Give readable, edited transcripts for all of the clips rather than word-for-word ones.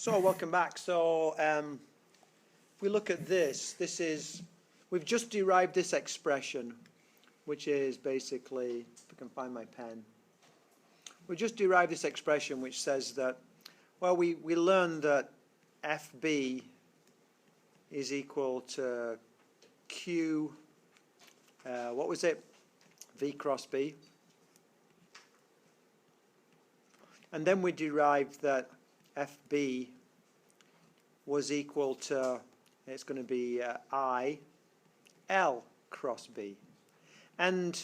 So welcome back. So if we look at this, we've just derived this expression, which is basically, if I can find my pen, we just derived this expression which says that, well, we learned that FB is equal to Q, what was it? V cross B. And then we derived that FB was equal to, it's going to be I, L cross B. And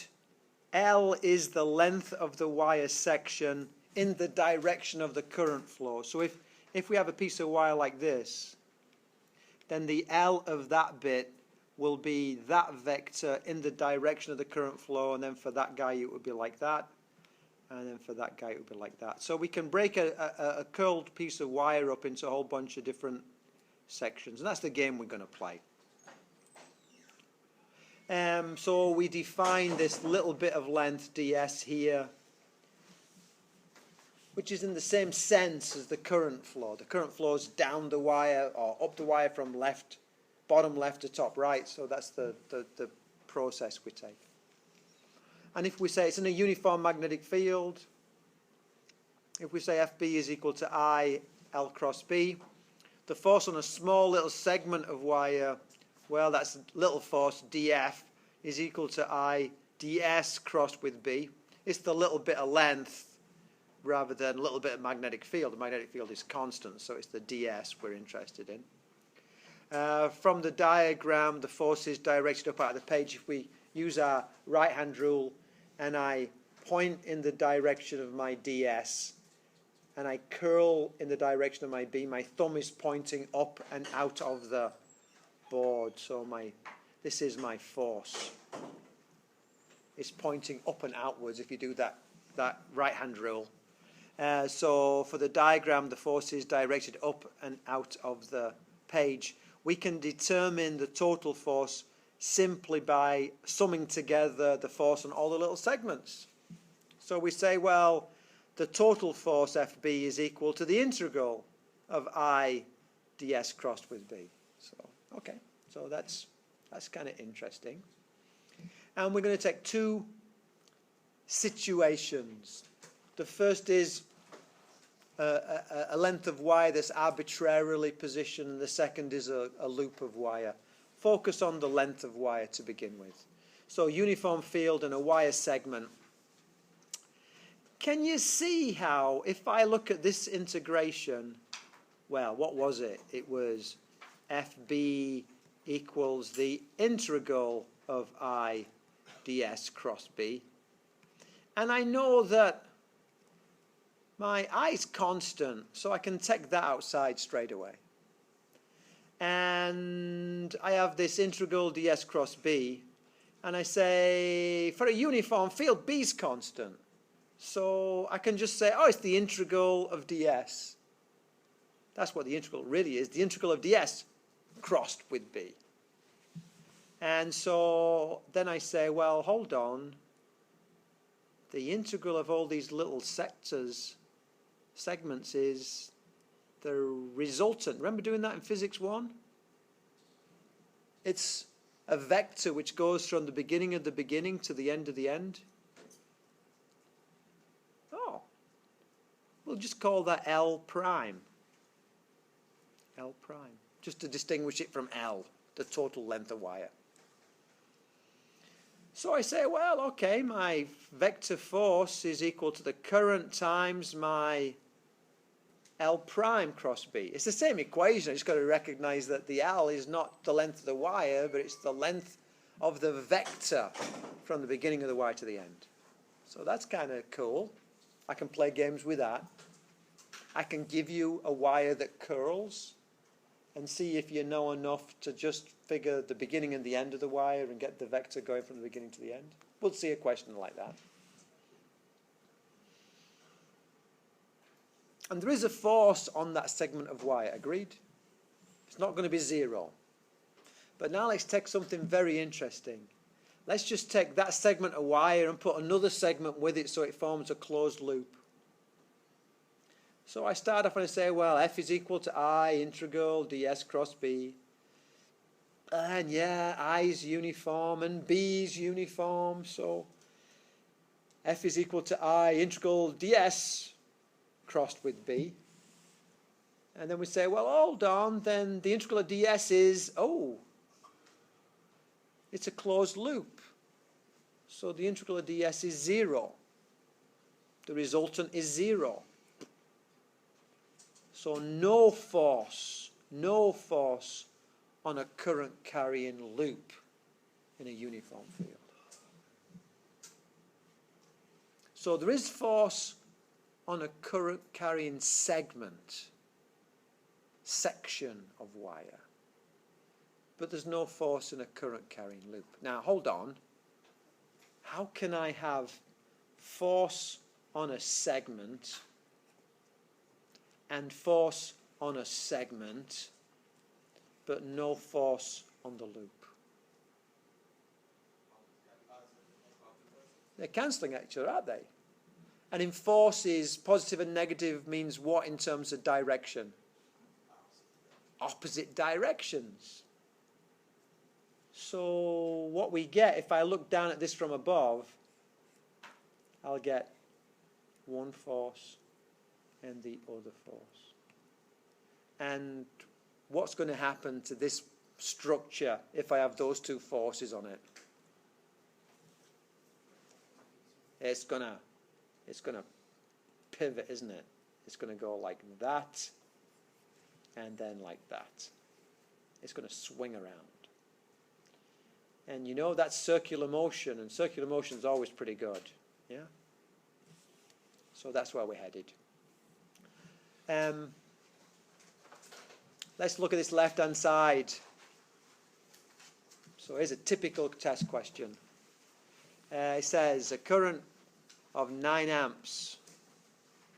L is the length of the wire section in the direction of the current flow. So if we have a piece of wire like this, then the L of that bit will be that vector in the direction of the current flow, and then for that guy it would be like that, and then for that guy it would be like that. So we can break a curled piece of wire up into a whole bunch of different sections, and that's the game we're going to play. So we define this little bit of length ds here, which is in the same sense as the current flow. The current flow is down the wire or up the wire from left, bottom left to top right, so that's the process we take. And if we say it's in a uniform magnetic field, if we say FB is equal to I, L cross B, the force on a small little segment of wire, well, that's little force, dF, is equal to I, ds crossed with B. It's the little bit of length rather than a little bit of magnetic field. The magnetic field is constant, so it's the ds we're interested in. From the diagram, the force is directed up out of the page. If we use our right-hand rule and I point in the direction of my ds and I curl in the direction of my B, my thumb is pointing up and out of the board. So this is my force. It's pointing up and outwards if you do that right-hand rule. So for the diagram, the force is directed up and out of the page. We can determine the total force simply by summing together the force on all the little segments. So we say, well, the total force FB is equal to the integral of I ds crossed with B. So, okay, so that's kind of interesting. And we're going to take two situations. The first is a length of wire that's arbitrarily positioned, and the second is a loop of wire. Focus on the length of wire to begin with. So uniform field and a wire segment. Can you see how, if I look at this integration, well, what was it? It was FB equals the integral of I ds cross B. And I know that my I is constant, so I can take that outside straight away. And I have this integral ds cross B, and I say, for a uniform field, B is constant. So I can just say, oh, it's the integral of ds. That's what the integral really is, the integral of ds crossed with B. And so then I say, well, hold on. The integral of all these little segments is the resultant. Remember doing that in physics 1? It's a vector which goes from the beginning of the beginning to the end of the end. Oh, we'll just call that L prime. L prime, just to distinguish it from L, the total length of wire. So I say, well, okay, my vector force is equal to the current times my L prime cross B. It's the same equation. I just got to recognize that the L is not the length of the wire, but it's the length of the vector from the beginning of the wire to the end. So that's kind of cool. I can play games with that. I can give you a wire that curls and see if you know enough to just figure the beginning and the end of the wire and get the vector going from the beginning to the end. We'll see a question like that. And there is a force on that segment of wire, agreed? It's not going to be zero. But now let's take something very interesting. Let's just take that segment of wire and put another segment with it so it forms a closed loop. So I start off and I say, well, f is equal to I integral ds cross b. And yeah, I is uniform and b is uniform, so f is equal to I integral ds crossed with b. And then we say, well, hold on, then the integral of ds is, oh, it's a closed loop. So the integral of ds is 0. The resultant is 0. So no force on a current carrying loop in a uniform field. So there is force on a current carrying section of wire, but there's no force in a current carrying loop. Now hold on, how can I have force on a segment and force on a segment but no force on the loop? They're cancelling each other, aren't they? And in forces, positive and negative means what in terms of direction? Opposite directions. So what we get, if I look down at this from above, I'll get one force and the other force. And what's going to happen to this structure if I have those two forces on it? It's gonna pivot, isn't it? It's going to go like that and then like that. It's going to swing around. And you know that's circular motion, and circular motion is always pretty good. Yeah? So that's where we're headed. Let's look at this left-hand side. So here's a typical test question. It says a current of 9 amps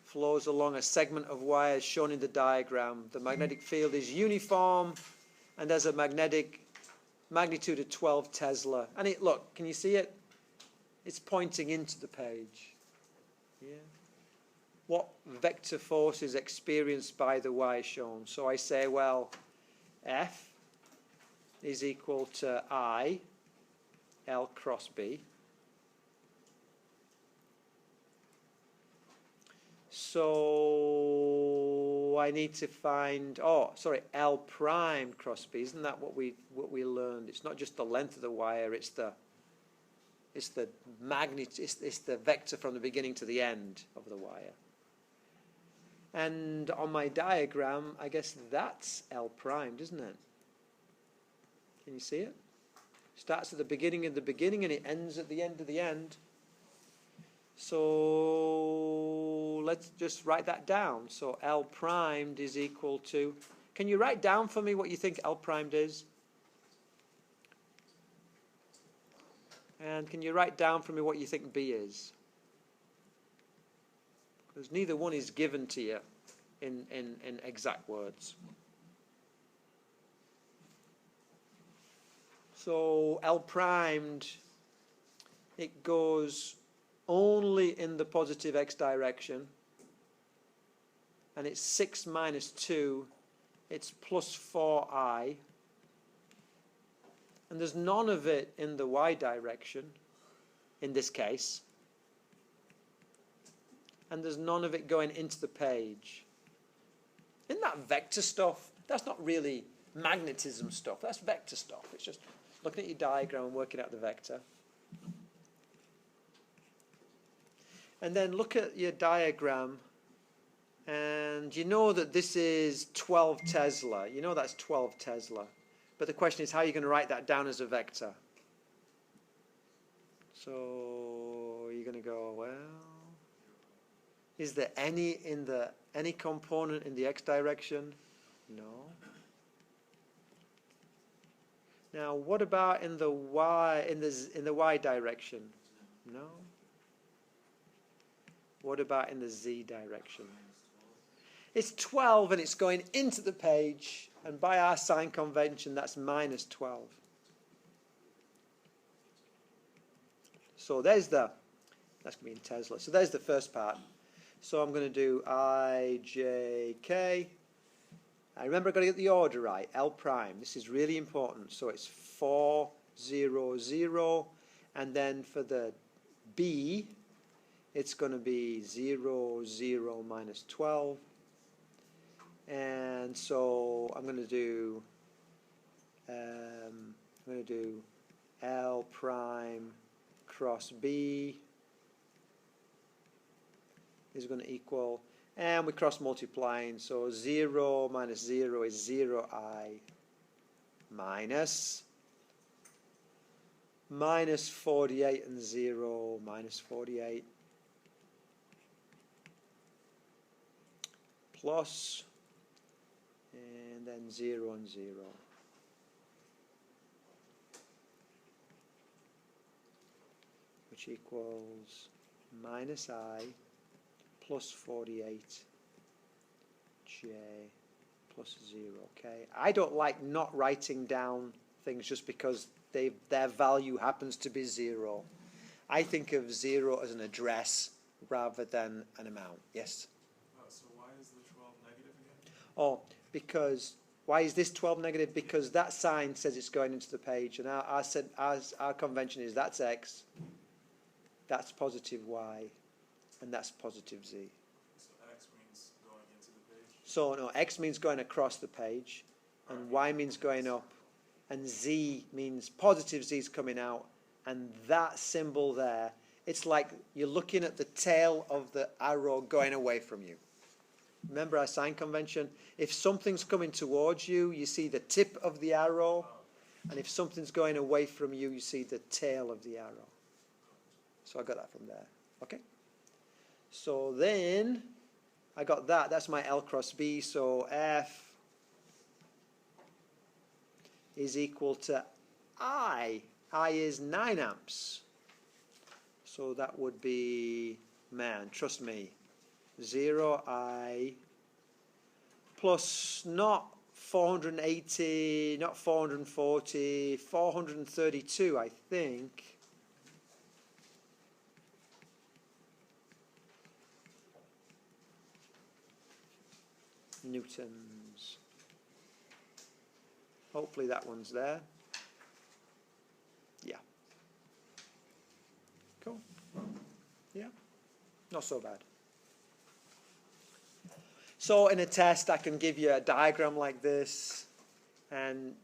flows along a segment of wire as shown in the diagram. The magnetic field is uniform and has a magnetic magnitude of 12 Tesla. And it, look, can you see it? It's pointing into the page. Yeah. What vector force is experienced by the wire shown? So I say, well, F is equal to I, L cross B. So I need to find, L prime cross B. Isn't that what we learned? It's not just the length of the wire, it's the magnitude, it's the vector from the beginning to the end of the wire. And on my diagram, I guess that's L primed, isn't it? Can you see it? Starts at the beginning of the beginning and it ends at the end of the end. So let's just write that down. So L primed is equal to, can you write down for me what you think L primed is? And can you write down for me what you think B is? Because neither one is given to you in exact words. So L primed, it goes only in the positive x direction, and it's 6 minus 2, it's plus 4i, and there's none of it in the y direction in this case, and there's none of it going into the page. Isn't that vector stuff? That's not really magnetism stuff, that's vector stuff. It's just looking at your diagram and working out the vector. And then look at your diagram, and you know that this is 12 Tesla. You know that's 12 Tesla. But the question is, how are you going to write that down as a vector? So you're going to go, well, is there any component in the x direction? No. Now, what about in the y in the y direction? No. What about in the z direction? It's 12 and it's going into the page, and by our sign convention that's minus 12. So that's going to be in Tesla. So there's the first part. So I'm going to do I, J, K. I remember I've got to get the order right. L prime. This is really important. So it's 4, 0, 0. And then for the B, it's going to be 0, 0, minus 12. And so I'm going to do L prime cross B is going to equal, and we cross multiplying, so 0 minus 0 is 0i minus 48 and 0 minus 48 plus, and then 0 and 0. Which equals minus I plus 48 J plus 0. Okay, I don't like not writing down things just because their value happens to be 0. I think of 0 as an address rather than an amount. Yes? So why is the 12 negative again? Oh, because why is this 12 negative? Because that sign says it's going into the page, and our convention is that's X, that's positive Y, and that's positive Z. So X means going into the page? So no, X means going across the page, and Y means going up, and Z means positive Z is coming out, and that symbol there, it's like you're looking at the tail of the arrow going away from you. Remember our sign convention? If something's coming towards you, you see the tip of the arrow, and if something's going away from you, you see the tail of the arrow. So I got that from there. Okay? So then I got that. That's my L cross B. So F is equal to I. I is 9 amps. So that would be, man, trust me, 0I plus not 480, not 440, 432, I think. Newtons. Hopefully that one's there. Yeah. Cool. Yeah. Not so bad. So in a test, I can give you a diagram like this, and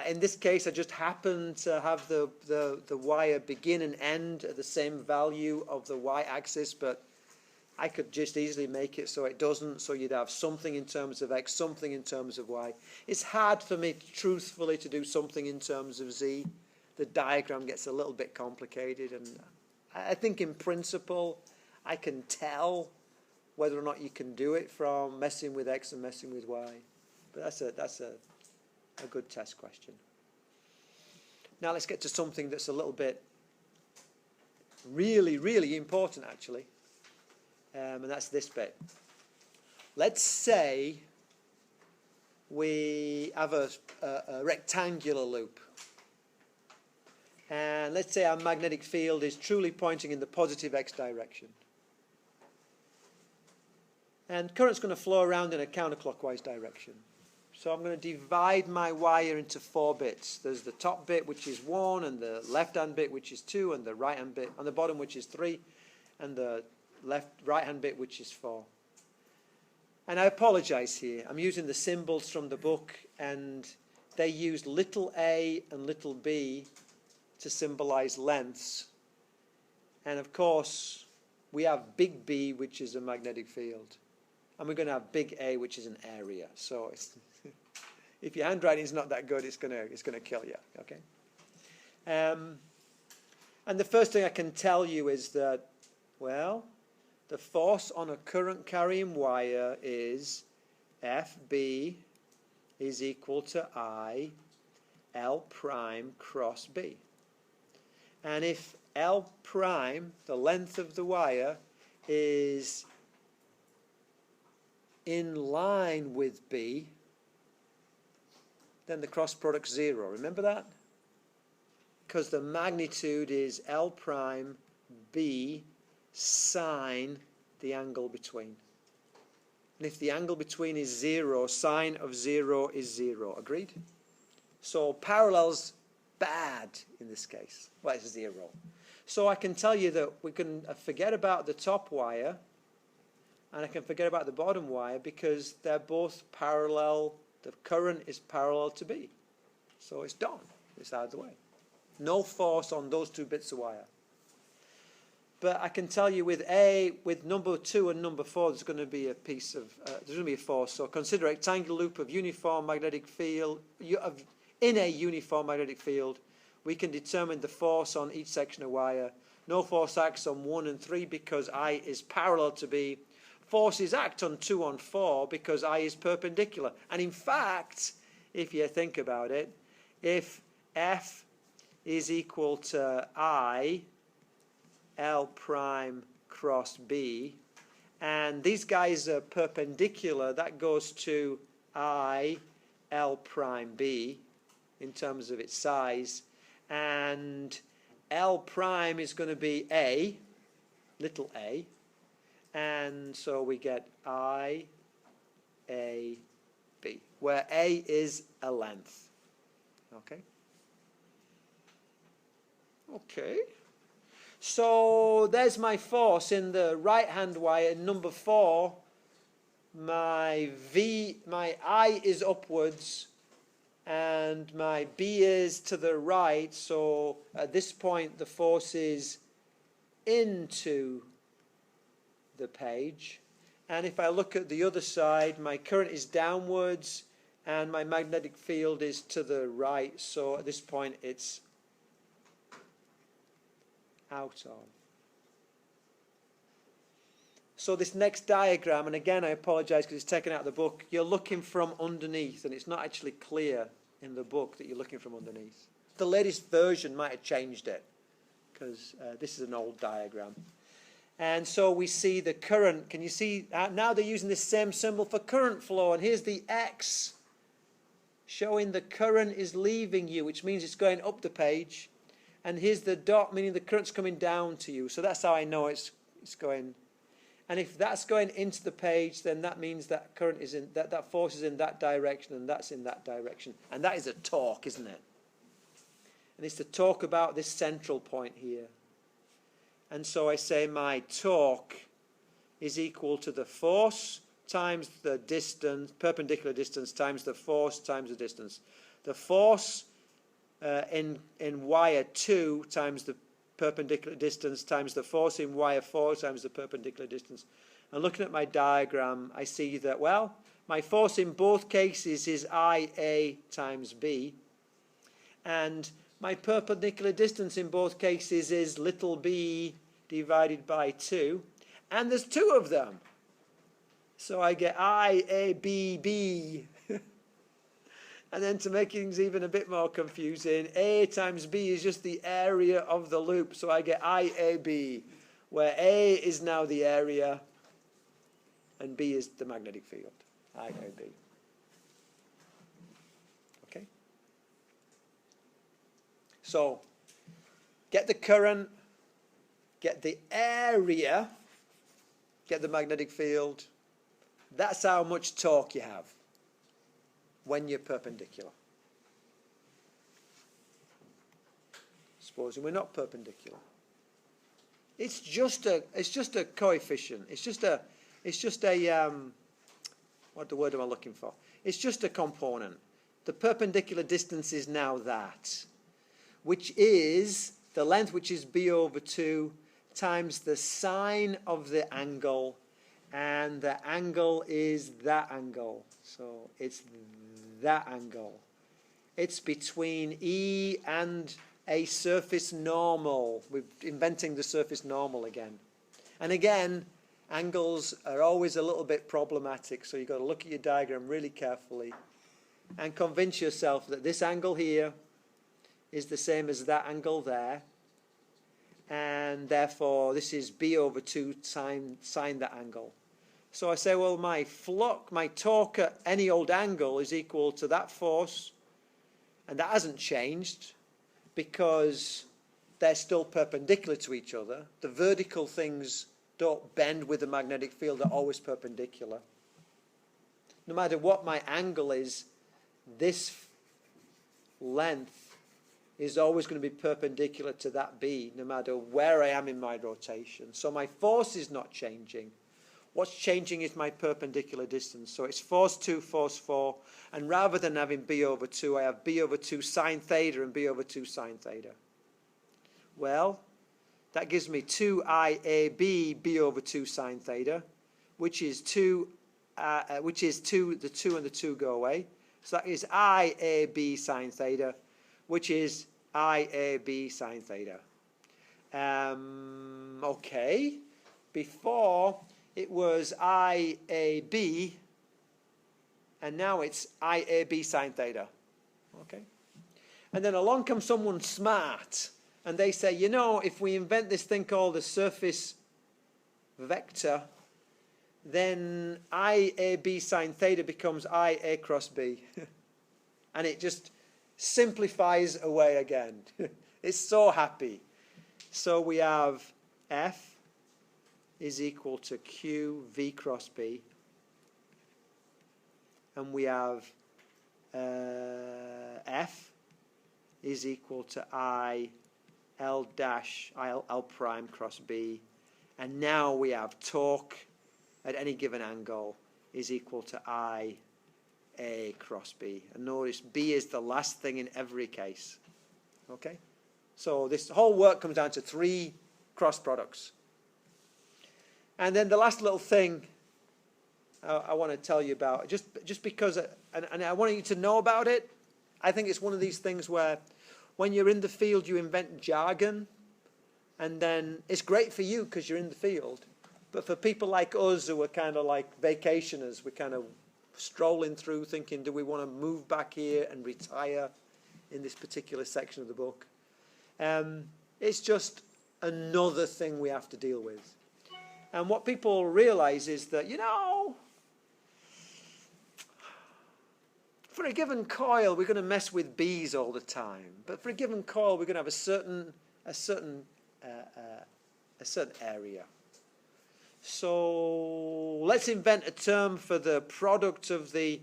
in this case, I just happen to have the wire begin and end at the same value of the y-axis, but I could just easily make it so it doesn't, so you'd have something in terms of X, something in terms of Y. It's hard for me, truthfully, to do something in terms of Z. The diagram gets a little bit complicated, and I think in principle, I can tell whether or not you can do it from messing with X and messing with Y. But that's a good test question. Now let's get to something that's a little bit really, really important, actually. And that's this bit. Let's say we have a rectangular loop. And let's say our magnetic field is truly pointing in the positive X direction. And current's going to flow around in a counterclockwise direction. So I'm going to divide my wire into 4 bits. There's the top bit, which is 1, and the left-hand bit, which is 2, and the right-hand bit on the bottom, which is 3, and the right-hand bit, which is 4. And I apologize here. I'm using the symbols from the book, and they used little a and little b to symbolize lengths. And of course, we have big B, which is a magnetic field. And we're going to have big A, which is an area. So if your handwriting is not that good, it's going to kill you. Okay. And the first thing I can tell you is that, well, the force on a current carrying wire is FB is equal to I L prime cross B. And if L prime, the length of the wire, is in line with B, then the cross product's 0. Remember that? Because the magnitude is L prime B sine the angle between. And if the angle between is 0, sine of 0 is 0. Agreed? So parallel's bad in this case. Well, it's 0. So I can tell you that we can forget about the top wire and I can forget about the bottom wire because they're both parallel. The current is parallel to B. So it's done. It's out of the way. No force on those two bits of wire. But I can tell you with number 2 and number 4, there's going to be a piece of, there's going to be a force. So consider a rectangular loop of uniform magnetic field. In a uniform magnetic field, we can determine the force on each section of wire. No force acts on 1 and 3 because I is parallel to B. Forces act on 2 and 4 because I is perpendicular. And in fact, if you think about it, if F is equal to I, L prime cross B, and these guys are perpendicular, that goes to I, L prime B in terms of its size, and L prime is going to be A, little a, and so we get I, A, B, where A is a length. Okay? Okay. So there's my force in the right-hand wire. Number 4, my I is upwards and my B is to the right. So at this point the force is into the page. And if I look at the other side, my current is downwards and my magnetic field is to the right. So at this point it's out of. So this next diagram, and again I apologize because it's taken out of the book, you're looking from underneath and it's not actually clear in the book that you're looking from underneath. The latest version might have changed it because this is an old diagram. And so we see the current. Can you see now they're using the same symbol for current flow, and here's the X showing the current is leaving you, which means it's going up the page. And here's the dot, meaning the current's coming down to you. So that's how I know it's going. And if that's going into the page, then that means that current is in that force is in that direction, and that's in that direction. And that is a torque, isn't it? And it's to talk about this central point here. And so I say my torque is equal to the force times the distance, perpendicular distance, times the force times the distance. The force in wire 2 times the perpendicular distance times the force in wire 4 times the perpendicular distance. And looking at my diagram, I see that, well, my force in both cases is IA times B, and my perpendicular distance in both cases is little b divided by 2, and there's 2 of them. So I get IABB. And then to make things even a bit more confusing, A times B is just the area of the loop. So I get IAB, where A is now the area and B is the magnetic field. IAB. Okay? So get the current, get the area, get the magnetic field. That's how much torque you have when you're perpendicular. Supposing we're not perpendicular. It's just a coefficient. It's just a what the word am I looking for? It's just a component. The perpendicular distance is now that, which is the length, which is b over 2 times the sine of the angle, and the angle is that angle. So it's that angle. It's between E and a surface normal. We're inventing the surface normal again. And again, angles are always a little bit problematic, so you've got to look at your diagram really carefully and convince yourself that this angle here is the same as that angle there, and therefore this is b over 2 sine that angle. So I say, well, my torque at any old angle is equal to that force, and that hasn't changed because they're still perpendicular to each other. The vertical things don't bend with the magnetic field, are always perpendicular. No matter what my angle is, this length is always going to be perpendicular to that B, no matter where I am in my rotation. So my force is not changing. What's changing is my perpendicular distance. So it's force 2, force 4, and rather than having B over 2, I have B over 2 sine theta and B over 2 sine theta. Well, that gives me 2IAB B over 2 sine theta, which is 2, the 2 and the 2 go away. So that is IAB sine theta, which is IAB sine theta. Okay, before it was IAB, and now it's IAB sine theta. Okay, and then along comes someone smart, and they say, you know, if we invent this thing called a surface vector, then IAB sine theta becomes IA cross B. And it just simplifies away again. It's so happy. So we have F is equal to Q V cross B. And we have F is equal to I L dash L prime cross B. And now we have torque at any given angle is equal to I A cross B. And notice B is the last thing in every case. Okay? So this whole work comes down to 3 cross products. And then the last little thing I want to tell you about, just because, and I want you to know about it. I think it's one of these things where when you're in the field you invent jargon, and then it's great for you because you're in the field. But for people like us who are kind of like vacationers, we're kind of strolling through thinking, do we want to move back here and retire in this particular section of the book? It's just another thing we have to deal with. And what people realize is that, you know, for a given coil, we're going to mess with B's all the time. But for a given coil, we're going to have a certain area. So let's invent a term for the product of the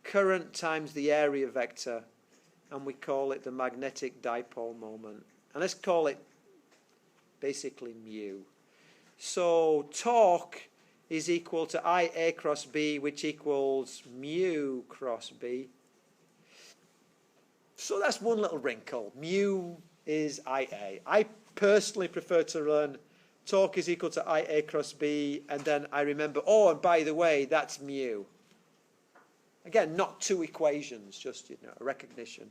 current times the area vector, and we call it the magnetic dipole moment. And let's call it basically mu. So torque is equal to IA cross B, which equals mu cross B. So that's one little wrinkle. Mu is IA. I personally prefer to run torque is equal to IA cross B, and then I remember, oh, and by the way, that's mu. Again, not 2 equations, just, you know, a recognition.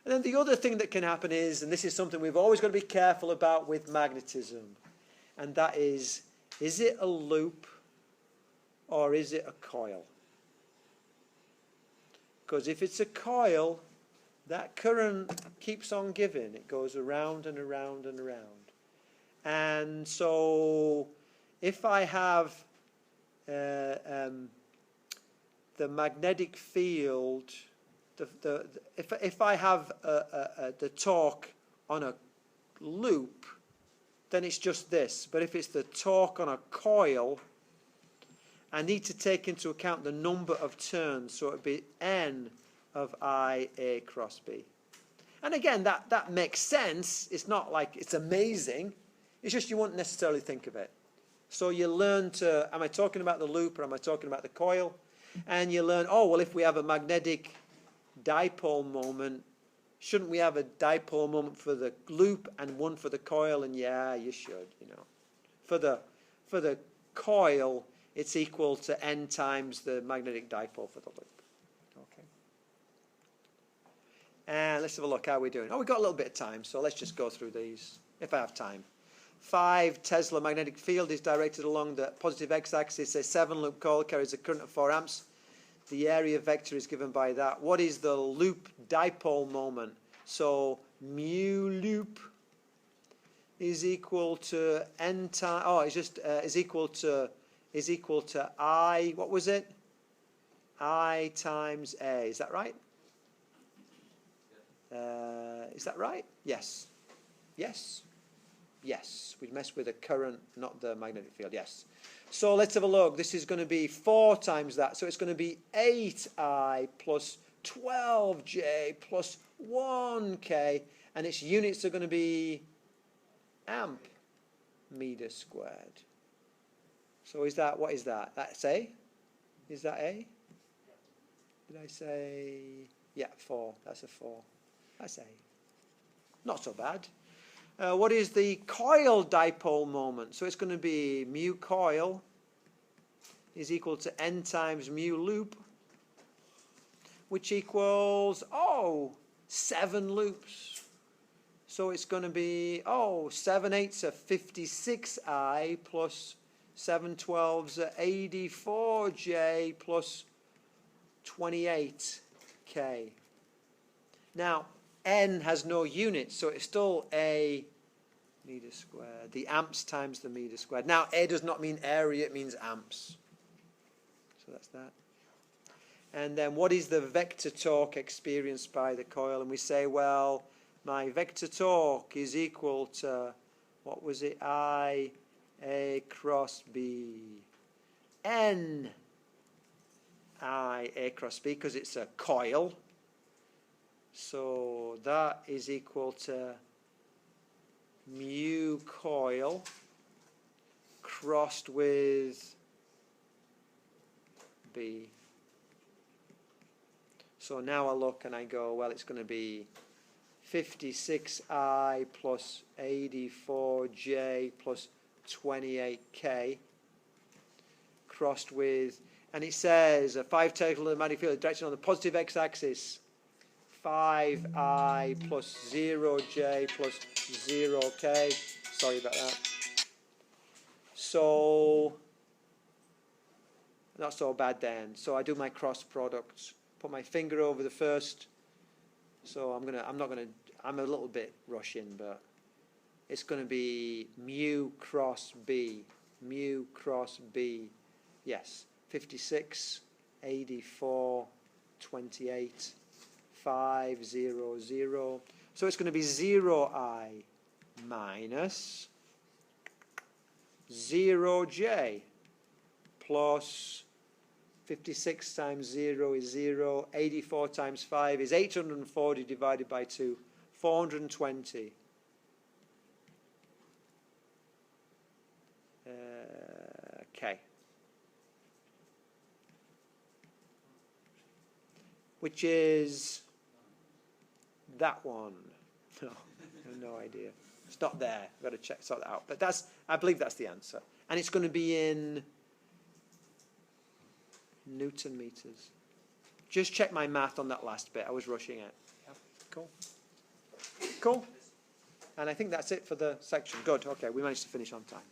And then the other thing that can happen is, and this is something we've always got to be careful about with magnetism, and that is it a loop or is it a coil? Because if it's a coil, that current keeps on giving. It goes around and around and around. And so if I have the magnetic field, if I have the torque on a loop, then it's just this. But if it's the torque on a coil, I need to take into account the number of turns. So it would be N of IA cross B. And again, that makes sense. It's not like it's amazing. It's just you won't necessarily think of it. So you learn to, am I talking about the loop or am I talking about the coil? And you learn, oh, well, if we have a magnetic dipole moment, shouldn't we have a dipole moment for the loop and one for the coil? And yeah, you should, you know. For the coil, it's equal to N times the magnetic dipole for the loop. Okay. And let's have a look how we're doing. Oh, we've got a little bit of time, so let's just go through these, if I have time. 5 Tesla magnetic field is directed along the positive x-axis. A 7-loop coil carries a current of 4 amps. The area vector is given by that. What is the loop dipole moment? So mu loop is equal to N times, oh, it's just, is equal to I, what was it? I times A, is that right? Is that right? Yes. Yes. Yes, we mess with the current, not the magnetic field, yes. So let's have a look. This is going to be 4 times that. So it's going to be 8I plus 12J plus 1K. And its units are going to be amp meter squared. So is that, what is that? That's A? Is that A? Did I say? Yeah, 4. That's a 4. That's A. Not so bad. What is the coil dipole moment? So it's going to be mu coil is equal to n times mu loop, which equals, 7 loops. So it's going to be, 7 8s are 56I plus 7 12s are 84J plus 28K. Now, N has no units, so it's still A meter squared. The amps times the meter squared. Now, A does not mean area, it means amps. So that's that. And then what is the vector torque experienced by the coil? And we say, well, my vector torque is equal to, what was it? I, A cross B. N, I, A cross B, because it's a coil. So that is equal to mu coil crossed with B. So now I look and I go, well, it's going to be 56I plus 84J plus 28K crossed with, and it says a 5 total of the magnetic field direction on the positive x-axis. 5I plus 0J plus 0K. Sorry about that. So, not so bad then. So I do my cross products. Put my finger over the first. So I'm a little bit rushing, but it's going to be mu cross B. Mu cross B. Yes. 56, 84, 28. 5, 0, 0. So it's going to be 0I minus 0J plus 56 times 0 is 0. 84 times 5 is 840 divided by 2. 420. Okay. Which is that one. No, I have no idea. It's not there. I've got to sort that out. But I believe that's the answer. And it's going to be in Newton meters. Just check my math on that last bit. I was rushing it. Yeah. Cool. Cool. And I think that's it for the section. Good. Okay, we managed to finish on time.